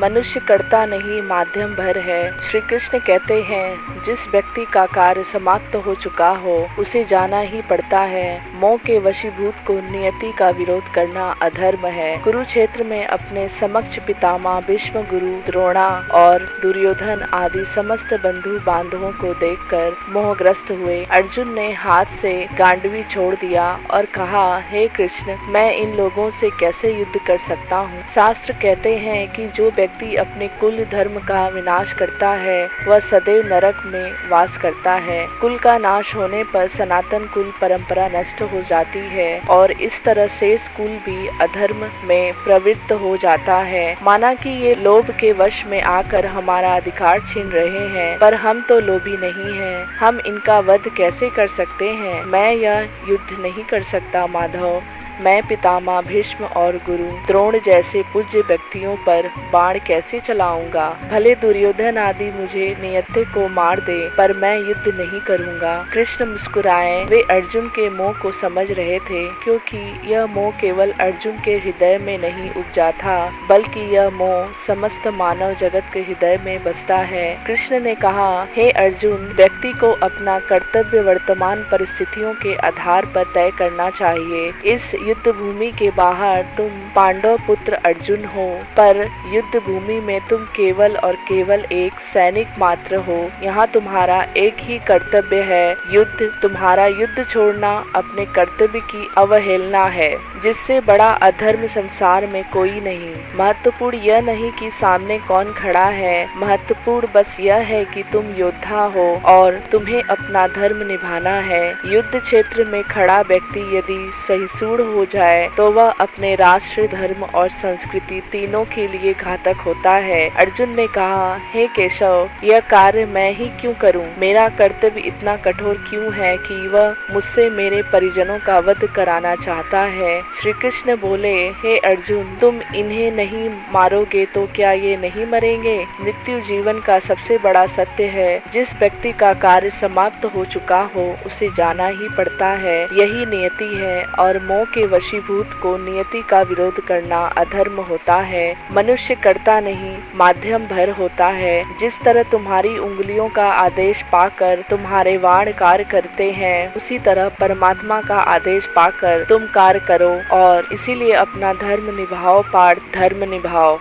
मनुष्य कर्ता नहीं माध्यम भर है। श्री कृष्ण कहते हैं जिस व्यक्ति का कार्य समाप्त हो चुका हो उसे जाना ही पड़ता है। मोह के वशीभूत को नियति का विरोध करना अधर्म है। कुरुक्षेत्र में अपने समक्ष पितामह भीष्म, गुरु द्रोणा और दुर्योधन आदि समस्त बंधु बांधवों को देखकर मोहग्रस्त हुए अर्जुन ने हाथ से गांडवी छोड़ दिया और कहा, हे कृष्ण, मैं इन लोगों से कैसे युद्ध कर सकता हूँ। शास्त्र कहते हैं कि जो व्यक्ति अपने कुल धर्म का विनाश करता है वह सदैव नरक में वास करता है। कुल का नाश होने पर सनातन कुल परंपरा नष्ट हो जाती है और इस तरह शेष कुल भी अधर्म में प्रवृत्त हो जाता है। माना कि ये लोभ के वश में आकर हमारा अधिकार छीन रहे हैं, पर हम तो लोभी नहीं हैं। हम इनका वध कैसे कर सकते हैं? मैं यह युद्ध नहीं कर सकता माधव। मैं पितामह भीष्म और गुरु द्रोण जैसे पूज्य व्यक्तियों पर बाण कैसे चलाऊंगा? भले दुर्योधन आदि मुझे नियति को मार दे, पर मैं युद्ध नहीं करूंगा। कृष्ण मुस्कुराए। वे अर्जुन के मोह को समझ रहे थे, क्योंकि यह मोह केवल अर्जुन के हृदय में नहीं उपजा था, बल्कि यह मोह समस्त मानव जगत के हृदय में बसता है। कृष्ण ने कहा, हे अर्जुन, व्यक्ति को अपना कर्तव्य वर्तमान परिस्थितियों के आधार पर तय करना चाहिए। इस युद्ध भूमि के बाहर तुम पांडव पुत्र अर्जुन हो, पर युद्ध भूमि में तुम केवल और केवल एक सैनिक मात्र हो। यहाँ तुम्हारा एक ही कर्तव्य है, युद्ध। तुम्हारा युद्ध छोड़ना अपने कर्तव्य की अवहेलना है, जिससे बड़ा अधर्म संसार में कोई नहीं। महत्वपूर्ण यह नहीं कि सामने कौन खड़ा है, महत्वपूर्ण बस यह है कि तुम योद्धा हो और तुम्हें अपना धर्म निभाना है। युद्ध क्षेत्र में खड़ा व्यक्ति यदि सहिष्णु हो जाए तो वह अपने राष्ट्र, धर्म और संस्कृति तीनों के लिए घातक होता है। अर्जुन ने कहा, हे केशव, यह कार्य मैं ही क्यों करूं? मेरा कर्तव्य इतना कठोर क्यों है कि वह मुझसे मेरे परिजनों का वध कराना चाहता है? श्री कृष्ण बोले, हे अर्जुन, तुम इन्हें नहीं मारोगे तो क्या ये नहीं मरेंगे? मृत्यु जीवन का सबसे बड़ा सत्य है। जिस व्यक्ति का कार्य समाप्त हो चुका हो उसे जाना ही पड़ता है। यही नियति है और मोह के वशीभूत को नियति का विरोध करना अधर्म होता है। मनुष्य कर्ता नहीं माध्यम भर होता है। जिस तरह तुम्हारी उंगलियों का आदेश पाकर तुम्हारे वाण कार्य करते हैं, उसी तरह परमात्मा का आदेश पाकर तुम कार्य करो और इसीलिए अपना धर्म निभाओ, पार्थ धर्म निभाओ।